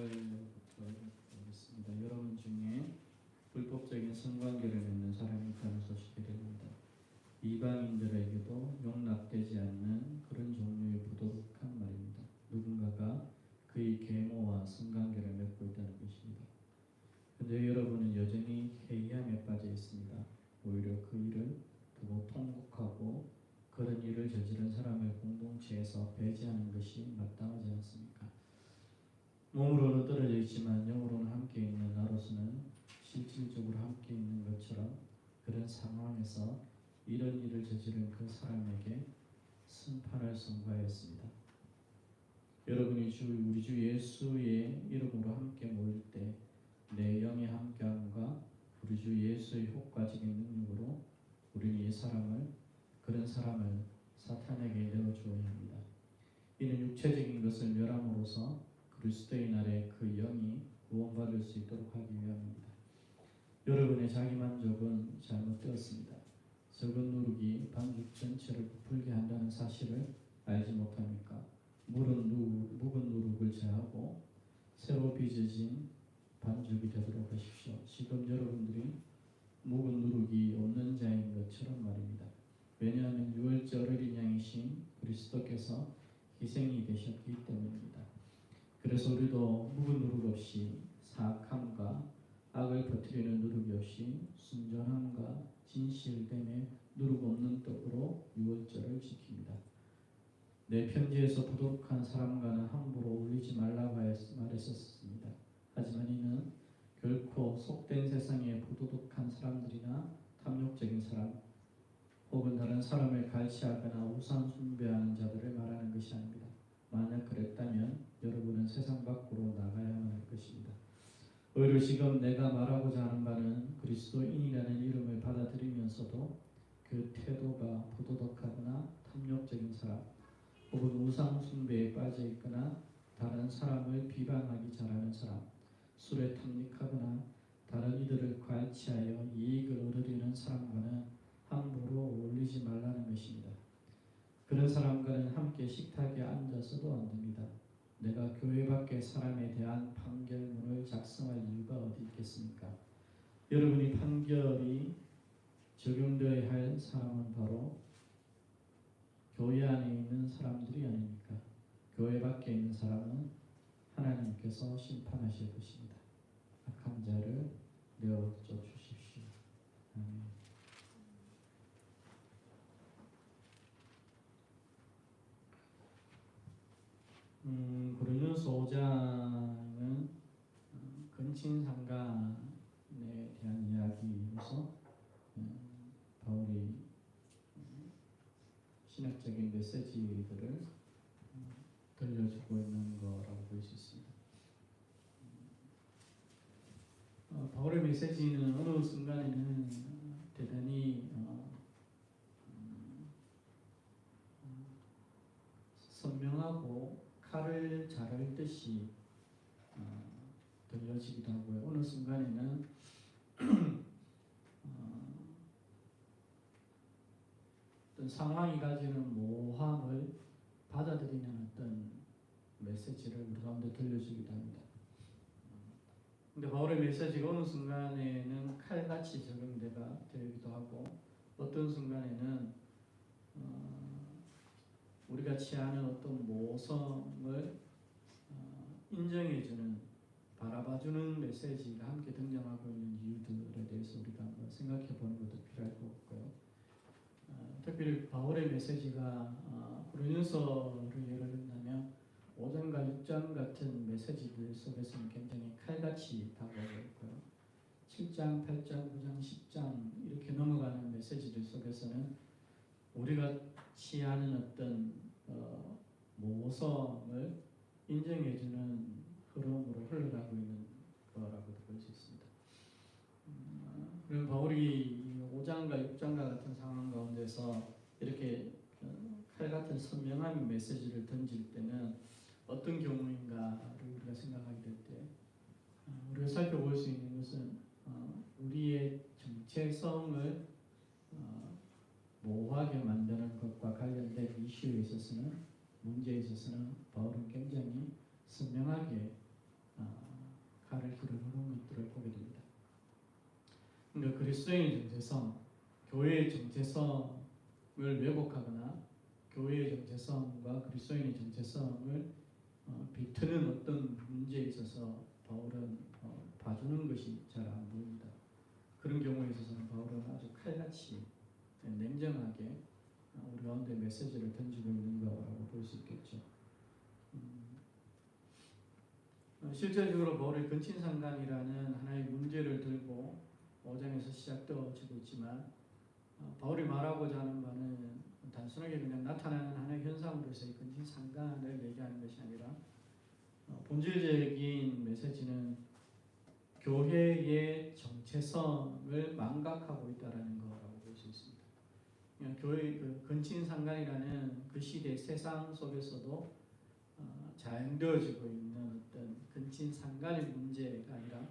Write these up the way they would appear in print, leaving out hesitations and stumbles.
1절부터 보겠습니다. 여러분 중에 불법적인 성관계를 맺는 사람이 있다는 소식이 들립니다. 이방인들에게도 용납되지 않는 그런 종류의 부도덕한 말입니다. 누군가가 그의 계모와 성관계를 맺고 있다는 것입니다. 그런데 여러분은 여전히 해이함에 빠져 있습니다. 오히려 그 일을 두고 통곡하고 그런 일을 저지른 사람을 공동체에서 배제하는 것이 마땅하지 않습니까? 몸으로는 떨어져 있지만 영으로는 함께 있는 나로서는 실질적으로 함께 있는 것처럼 그런 상황에서 이런 일을 저지른 그 사람에게 심판을 선고하였습니다. 여러분이 우리 주 예수의 이름으로 함께 모일 때 내 영의 함께함과 우리 주 예수의 효과적인 능력으로 우리는 그런 사람을 사탄에게 내어주어야 합니다. 이는 육체적인 것을 멸함으로써 그리스도의 날에 그 영이 구원받을 수 있도록 하기 위함입니다. 여러분의 자기만족은 잘못되었습니다. 적은 누룩이 반죽 전체를 부풀게 한다는 사실을 알지 못합니까? 묵은 누룩을 제하고 새로 빚어진 반죽이 되도록 하십시오. 지금 여러분들이 묵은 누룩이 없는 자인 것처럼 말입니다. 왜냐하면 유월절 어린 양이신 그리스도께서 희생이 되셨기 때문입니다. 그래서 우리도 묵은 누룩 없이 사악함과 악을 퍼뜨리는 누룩이 없이 순전함과 진실됨의 누룩 없는 떡으로 유월절을 지킵니다. 내 편지에서 부도덕한 사람과는 함부로 어울리지 말라고 말했었습니다. 하지만 이는 결코 속된 세상의 부도덕한 사람들이나 탐욕적인 사람 혹은 다른 사람을 갈취하거나 우상 숭배하는 자들을 말하는 것이 아닙니다. 만약 그랬다면 여러분은 세상 밖으로 나가야만 할 것입니다. 오히려 지금 내가 말하고자 하는 바는 그리스도인이라는 이름을 받아들이면서도 그 태도가 부도덕하거나 탐욕적인 사람 혹은 우상 숭배에 빠져 있거나 다른 사람을 비방하기 잘하는 사람, 술에 탐닉하거나 다른 이들을 갈취하여 이익을 얻으려는 사람과는 함부로 어울리지 말라는 것입니다. 그런 사람과는 함께 식탁에 앉아서도 안 됩니다. 내가 교회 밖의 사람에 대한 판결문을 작성할 이유가 어디 있겠습니까? 여러분이 판결이 적용되어야 할 사람은 바로 교회 안에 있는 사람들이 아닙니까? 교회 밖에 있는 사람은 하나님께서 심판하실 것입니다. 악한 자를 내어줘 주십시오. 아멘. 고린도서 5장은 근친상간에 대한 이야기로서 바울이 신학적인 메시지들을 들려주고 있는 거라고 볼 수 있습니다. 바울의 메시지는 어느 순간에는 대단히 선명하고 칼을 자를 듯이 들려지기도 하고요. 어느 순간에는 어떤 상황이 가지는 모함을 받아들이는 어떤 메시지를 우리 가운데 들려주기도 합니다. 근데 바울의 메시지가 어느 순간에는 칼같이 적용되기도 하고 어떤 순간에는 우리가 취하는 어떤 모성을 인정해주는 바라봐주는 메시지가 함께 등장하고 있는 이유들에 대해서 우리가 한번 생각해 보는 것도 필요할 것 같고요. 특별히 바울의 메시지가 고린도서를 예를 든다면 5장과 6장 같은 메시지들 속에서는 굉장히 칼같이 다가오고 있고요. 7장, 8장, 9장, 10장 이렇게 넘어가는 메시지들 속에서는 우리가 취하는 어떤 모성을 인정해주는 흐름으로 흘러가고 있는 거라고도 볼 수 있습니다. 그리고 바울이 5장과 6장과 같은 상황 가운데서 이렇게 칼 같은 선명한 메시지를 던질 때는 어떤 경우인가를 우리가 생각하게 될 때 우리가 살펴볼 수 있는 것은 우리의 정체성을 모호하게 만드는 것과 관련된 이슈에 있어서는 문제에 있어서는 바울은 굉장히 선명하게 칼을 기르는 것들을 보게 됩니다. 그러니까 그리스도인의 정체성, 교회의 정체성을 왜곡하거나 교회의 정체성과 그리스도인의 정체성을 비트는 어떤 문제에 있어서 바울은 봐주는 것이 잘 안 보입니다. 그런 경우에 있어서는 바울은 아주 칼같이 냉정하게 우리 가운데 메시지를 던지고 있는 거라고 볼 수 있겠죠. 실제적으로 바울의 근친상간이라는 하나의 문제를 들고 5장에서 시작되어지고 있지만 바울이 말하고자 하는 바는 단순하게 그냥 나타나는 하나의 현상으로서의 근친상간을 얘기하는 것이 아니라 본질적인 메시지는 교회의 정체성을 망각하고 있다는 거라고 볼 수 있습니다. 교회 근친상간이라는 그 시대 세상 속에서도 자행되어지고 있는 어떤 근친상간의 문제가 아니라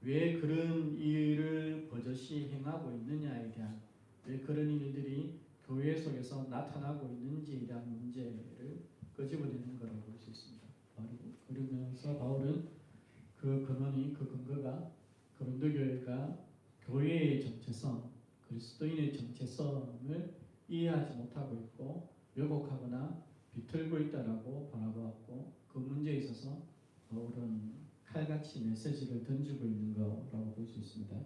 왜 그런 일을 버젓이 행하고 있느냐에 대한, 왜 그런 일들이 교회 속에서 나타나고 있는지에 대한 문제를 끄집어내는 거라고 볼 수 있습니다. 그러면서 바울은 그 근거가 고린도 교회가 교회의 정체성, 그리스도인의 정체성을 이해하지 못하고 있고 왜곡하거나 비틀고 있다라고 바라보았고, 그 문제에 있어서 바울은 칼같이 메시지를 던지고 있는 거라고 볼 수 있습니다.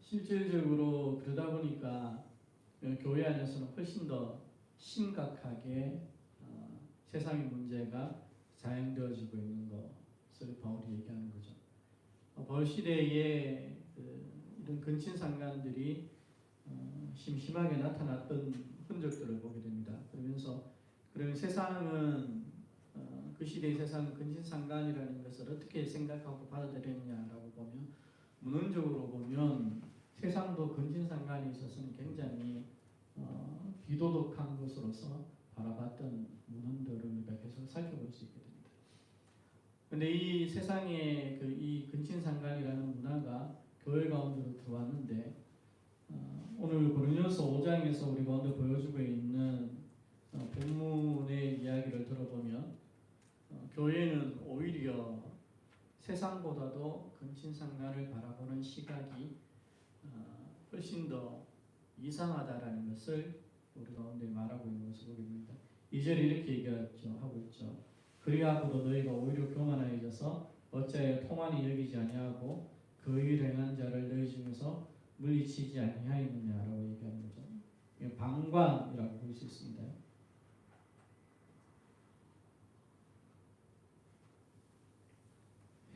실질적으로 그러다 보니까 교회 안에서는 훨씬 더 심각하게 세상의 문제가 자행되어지고 있는 것을 바울이 얘기하는 거죠. 바울 시대에 이런 근친상간들이 심심하게 나타났던 흔적들을 보게 됩니다. 그러면 세상은 그 시대의 세상은 근친상간이라는 것을 어떻게 생각하고 받아들였냐라고 보면, 문헌적으로 보면 세상도 근친상간에 있어서는 굉장히 비도덕한 것으로서 바라봤던 문헌들을 우리가 계속 살펴볼 수 있게 됩니다. 그런데 이 세상의 이 근친상간이라는 문화가 교회 가운데로 들어왔는데, 오늘 고린도서 5장에서 우리 가운데 보여주고 있는 본문의 이야기를 들어보면 교회는 오히려 세상보다도 근친상간을 바라보는 시각이 훨씬 더 이상하다라는 것을 우리 가운데 말하고 있는 것을 보게 됩니다. 2절에 이렇게 하고 있죠. 그리하고도 너희가 오히려 교만하여져서 어찌하여 통한이 여기지 아니하고 그 일 행한 자를 너희 중에서 물리치지 아니하였느냐라고 얘기하는 거죠. 방관이라고 볼 수 있습니다.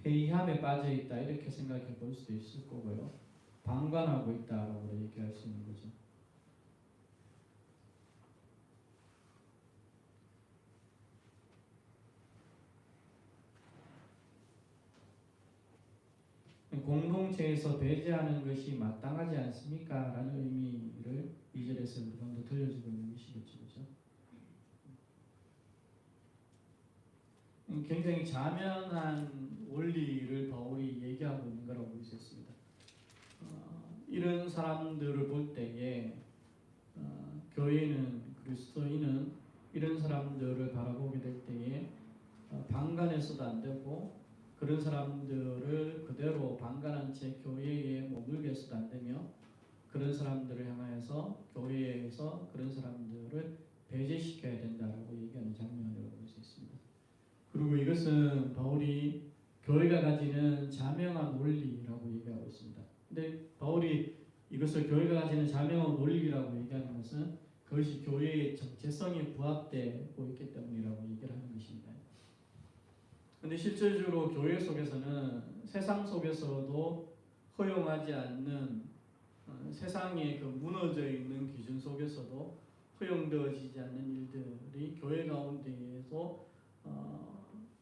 회의함에 빠져 있다 이렇게 생각해 볼 수도 있을 거고요. 방관하고 있다라고 얘기할 수 있는 거죠. 공동체에서 배제하는 것이 마땅하지 않습니까? 라는 의미를 2절에서 우리 가운데 들려주고 있는 것이겠죠. 그렇죠? 굉장히 자명한 원리를 바울이 얘기하고 있는 거라고 볼 수 있습니다. 이런 사람들을 볼 때에 교회는, 그리스도인은 이런 사람들을 바라보게 될 때에 방관해서도 안 되고, 그런 사람들을 그대로 방관한 채 교회에 머물게 해서도 안 되며, 그런 사람들을 향하여서 교회에서 그런 사람들을 배제시켜야 된다라고 얘기하는 장면이라고 볼 수 있습니다. 그리고 이것은 바울이 교회가 가지는 자명한 논리라고 얘기하고 있습니다. 근데 바울이 이것을 교회가 가지는 자명한 논리라고 얘기하는 것은 그것이 교회의 정체성에 부합되고 있기 때문이라고 얘기를 하는 것입니다. 그런데 실질적으로 교회 속에서는 세상 속에서도 허용하지 않는, 세상에 그 무너져 있는 기준 속에서도 허용되어지지 않는 일들이 교회 가운데에서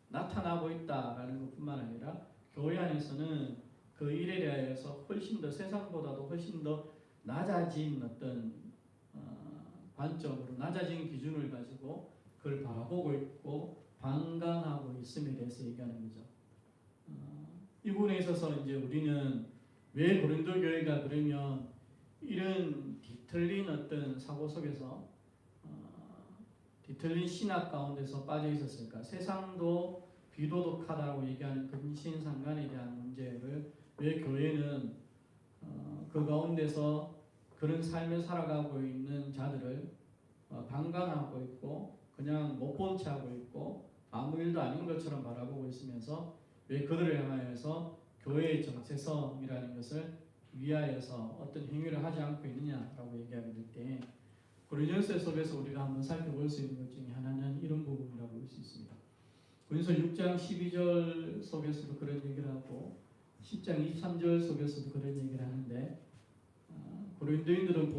나타나고 있다라는 것뿐만 아니라, 교회 안에서는 그 일에 대해서 훨씬 더, 세상보다도 훨씬 더 낮아진 어떤 관점으로, 낮아진 기준을 가지고 그걸 바라보고 있고 방관하고 있음에 대해서 얘기하는 거죠. 이 부분에 있어서 이제 우리는 왜 고린도 교회가 그러면 이런 뒤틀린 어떤 사고 속에서 뒤틀린 신학 가운데서 빠져 있었을까? 세상도 비도덕하다고 얘기하는 근신상간에 대한 문제를 왜 교회는 그 가운데서 그런 삶을 살아가고 있는 자들을 방관하고 있고 그냥 못 본 채 하고 있고 아무 일도 아닌 것처럼 바라보고 있으면서 왜 그들을 향하여서 교회의 정체성이라는 것을 위하여서 어떤 행위를 하지 않고 있느냐라고 얘기하게 될 때 고린도서 속에서 우리가 한번 살펴볼 수 있는 것 중에 하나는 이런 부분이라고 볼 수 있습니다. 고린도서 6장 12절 속에서도 그런 얘기를 하고 10장 23절 속에서도 그런 얘기를 하는데 고린도인들은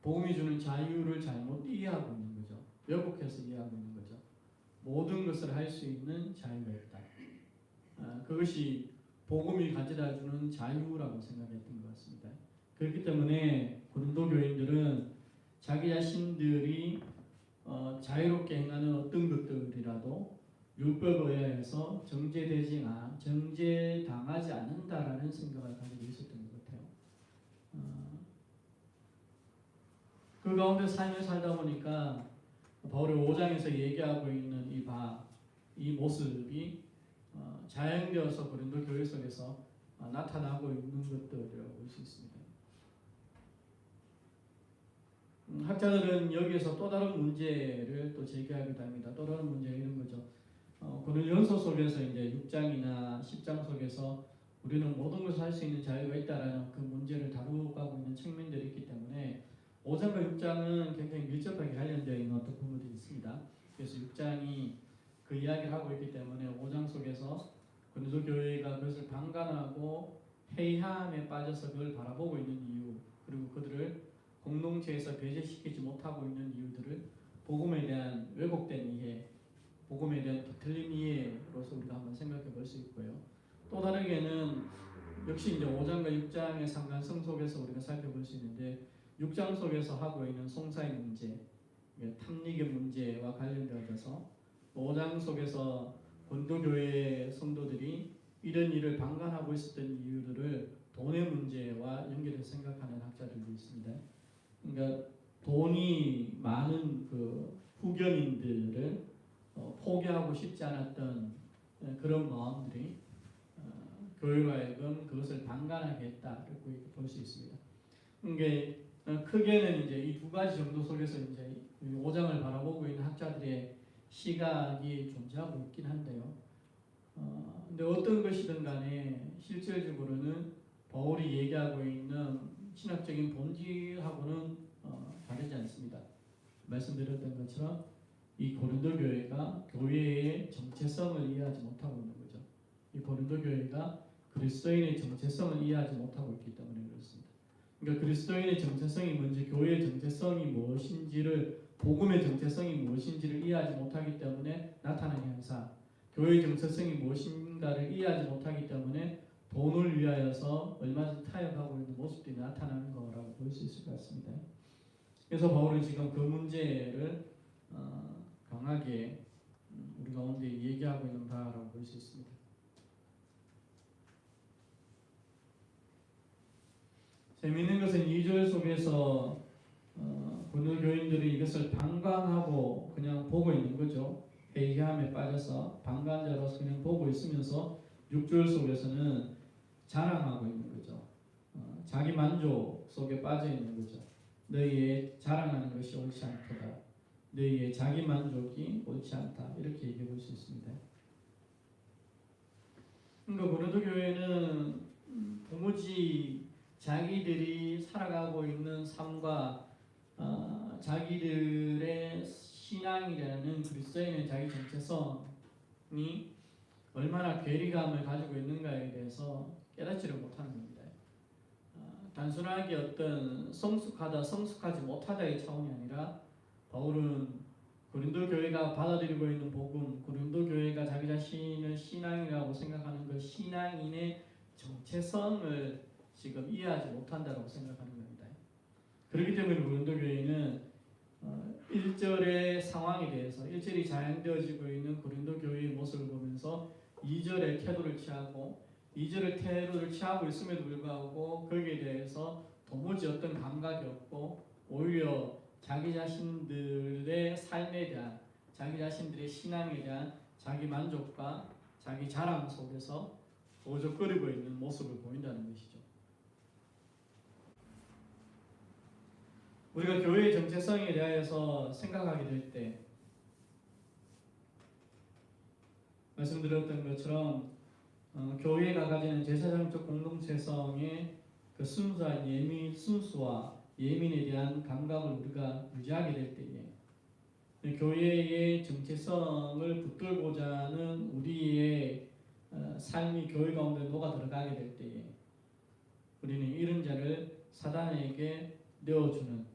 복음이 주는 자유를 잘못 이해하고 있는 거죠. 왜곡해서 이해하고 있는 거죠. 모든 것을 할 수 있는 자유가 있다. 그것이 복음이 가져다 주는 자유라고 생각했던 것 같습니다. 그렇기 때문에 고린도 교인들은 자기 자신들이 자유롭게 행하는 어떤 것들이라도 율법에 의해서 정죄당하지 않는다라는 생각을 가지고 있었던 것 같아요. 그 가운데 삶을 살다 보니까 바울이 5장에서 얘기하고 있는 이 모습이 자연되어서 고린도 교회 속에서 나타나고 있는 것들이라고 볼 수 있습니다. 학자들은 여기에서 또 다른 문제를 또 제기하기도 합니다. 또 다른 문제는 이런 거죠. 고린도전서 속에서 이제 6장이나 10장 속에서 우리는 모든 것을 할 수 있는 자유가 있다라는 그 문제를 다루고 있는 측면들이 있기 때문에 5장과 6장은 굉장히 밀접하게 관련되어 있는 어떤 부분들이 있습니다. 그래서 6장이 그 이야기를 하고 있기 때문에 5장 속에서 고린도 교회가 그것을 방관하고 회의함에 빠져서 그걸 바라보고 있는 이유, 그리고 그들을 공동체에서 배제시키지 못하고 있는 이유들을 복음에 대한 왜곡된 이해, 복음에 대한 틀린 이해로서 우리가 한번 생각해 볼 수 있고요. 또 다르게는 역시 이제 5장과 6장의 상관성 속에서 우리가 살펴볼 수 있는데 6장 속에서 하고 있는 송사의 문제, 탐닉의 문제와 관련되어서 5장 속에서 고린도 교회 성도들이 이런 일을 방관하고 있었던 이유들을 돈의 문제와 연결해서 생각하는 학자들도 있습니다. 그러니까 돈이 많은 그 후견인들을 포기하고 싶지 않았던 그런 마음들이 교회로 하여금 그것을 방관하게 했다 이렇게 볼 수 있습니다. 이게 크게는 이제 이 두 가지 정도 속에서 이제 5장을 바라보고 있는 학자들의 시각이 존재하고 있긴 한데요. 근데 어떤 것이든 간에 실질적으로는 바울이 얘기하고 있는 신학적인 본질하고는 다르지 않습니다. 말씀드렸던 것처럼 이 고린도 교회가 교회의 정체성을 이해하지 못하고 있는 거죠. 이 고린도 교회가 그리스도인의 정체성을 이해하지 못하고 있기 때문에 그렇습니다. 그러니까 그리스도인의 정체성이 뭔지, 교회의 정체성이 무엇인지를, 복음의 정체성이 무엇인지를 이해하지 못하기 때문에 나타나는 현상, 교회의 정체성이 무엇인가를 이해하지 못하기 때문에 돈을 위하여서 얼마든지 타협하고 있는 모습들이 나타나는 거라고 볼 수 있을 것 같습니다. 그래서 바울은 지금 그 문제를 강하게 우리 가운데 얘기하고 있는 바라고 볼 수 있습니다. 재미있는 것은 2절 속에서 고린도 교인들이 이것을 방관하고 그냥 보고 있는 거죠. 회의함에 빠져서 방관자로서 그냥 보고 있으면서 6절 속에서는 자랑하고 있는 거죠. 자기 만족 속에 빠져 있는 거죠. 너희의 자랑하는 것이 옳지 않도다. 너희의 자기 만족이 옳지 않다. 이렇게 얘기해 볼 수 있습니다. 그러니까 고린도 교회는 도무지 자기들이 살아가고 있는 삶과 자기들의 신앙이라는 그리스도인의 자기 정체성이 얼마나 괴리감을 가지고 있는가에 대해서 깨닫지를 못하는 겁니다. 단순하게 어떤 성숙하다, 성숙하지 못하다의 차원이 아니라 바울은 고린도 교회가 받아들이고 있는 복음, 고린도 교회가 자기 자신을 신앙이라고 생각하는 그 신앙인의 정체성을 지금 이해하지 못한다고 생각하는 겁니다. 그렇기 때문에 고린도 교회는 1절의 상황에 대해서 1절이 자연되어지고 있는 고린도 교회의 모습을 보면서 2절의 태도를 취하고 2절의 태도를 취하고 있음에도 불구하고 거기에 대해서 도무지 어떤 감각이 없고 오히려 자기 자신들의 삶에 대한, 자기 자신들의 신앙에 대한 자기 만족과 자기 자랑 속에서 오적거리고 있는 모습을 보인다는 것이죠. 우리가 교회의 정체성에 대하여서 생각하게 될 때 말씀드렸던 것처럼 교회가 가지는 제사장적 공동체성의 그 순수와 예민에 대한 감각을 우리가 유지하게 될 때에 교회의 정체성을 붙들고자 하는 우리의 삶이 교회 가운데 녹아 들어가게 될 때에 우리는 이런 자를 사단에게 내어주는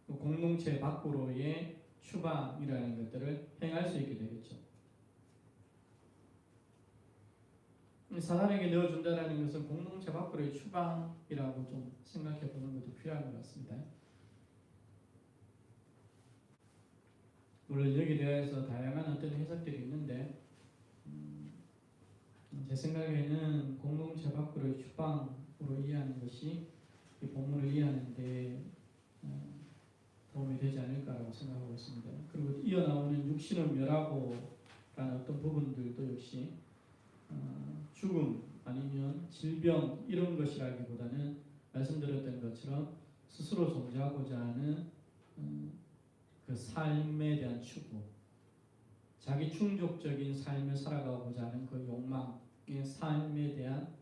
공동체 밖으로의 추방이라는 것들을 행할 수 있게 되겠죠. 사단에게 내어준다는 것은 공동체 밖으로의 추방이라고 좀 생각해 보는 것도 필요한 것 같습니다. 물론 여기에 대해서 다양한 어떤 해석들이 있는데 제 생각에는 공동체 밖으로의 추방으로 이해하는 것이 이 본문을 이해하는 데 도움이 되지 않을까라고 생각하고 있습니다. 그리고 이어나오는 육신을 멸하고 라는 어떤 부분들도 역시 죽음 아니면 질병 이런 것이라기보다는 말씀드렸던 것처럼 스스로 존재하고자 하는 그 삶에 대한 추구, 자기 충족적인 삶을 살아가고자 하는 그 욕망의 삶에 대한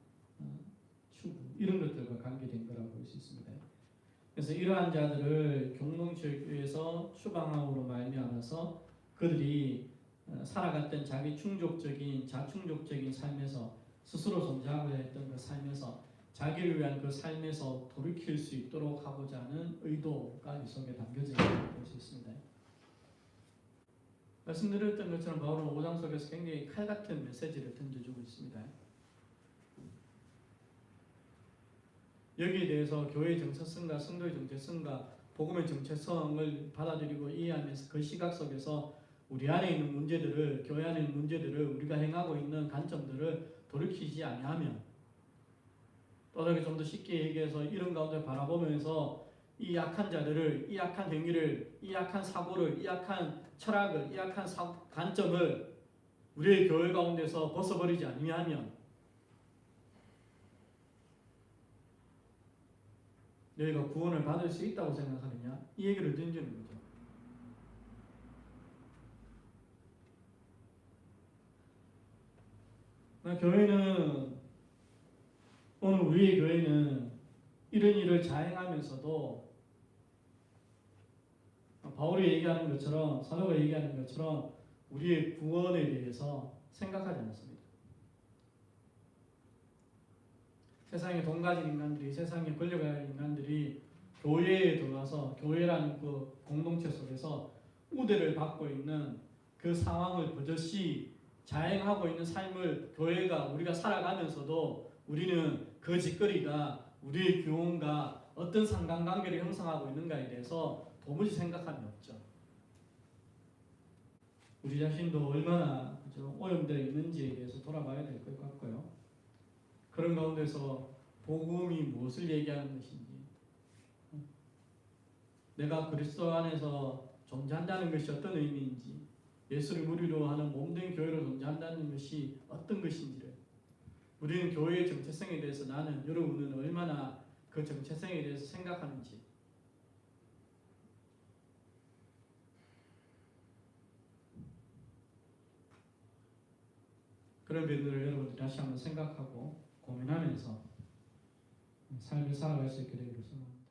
추구 이런 것들과 관계된 거라고 볼 수 있습니다. 그래서 이러한 자들을 공동체에서 추방함으로 말미암아서 그들이 살아갔던 자기 자충족적인 삶에서 스스로 존재하고자 했던 그 삶에서 자기를 위한 그 삶에서 돌이킬 수 있도록 하고자 하는 의도가 이 속에 담겨져 있다고 볼 수 있습니다. 말씀드렸던 것처럼 바울은 5장 속에서 굉장히 칼 같은 메시지를 던져주고 있습니다. 여기에 대해서 교회의 정체성과 성도의 정체성과 복음의 정체성을 받아들이고 이해하면서 그 시각 속에서 우리 안에 있는 문제들을, 교회 안에 있는 문제들을, 우리가 행하고 있는 관점들을 돌이키지 아니하면, 또다시 좀 더 쉽게 얘기해서 이런 가운데 바라보면서 이 약한 자들을, 이 약한 행위를, 이 약한 사고를, 이 약한 철학을, 이 약한 관점을 우리의 교회 가운데서 벗어버리지 아니하면 너희가 구원을 받을 수 있다고 생각하느냐? 이 얘기를 던지는 거죠. 교회는, 오늘 우리의 교회는 이런 일을 자행하면서도 바울이 얘기하는 것처럼, 사도가 얘기하는 것처럼 우리의 구원에 대해서 생각하지 않습니다. 세상에 돈 가진 인간들이, 세상에 권력가진 인간들이 교회에 들어와서 교회라는 그 공동체 속에서 우대를 받고 있는 그 상황을 버젓이 자행하고 있는 삶을 교회가 우리가 살아가면서도 우리는 그 짓거리가 우리의 교훈과 어떤 상관관계를 형성하고 있는가에 대해서 도무지 생각함이 없죠. 우리 자신도 얼마나 오염되어 있는지에 대해서 돌아봐야 될 것 같고요. 그런 가운데서 복음이 무엇을 얘기하는 것인지, 내가 그리스도 안에서 존재한다는 것이 어떤 의미인지, 예수를 무리로 하는 몸된 교회로 존재한다는 것이 어떤 것인지를, 우리는 교회의 정체성에 대해서 나는, 여러분은 얼마나 그 정체성에 대해서 생각하는지, 그런 부분들을 여러분들 다시 한번 생각하고 고민하면서 삶을 살아갈 수 있게 되기를 소망합니다.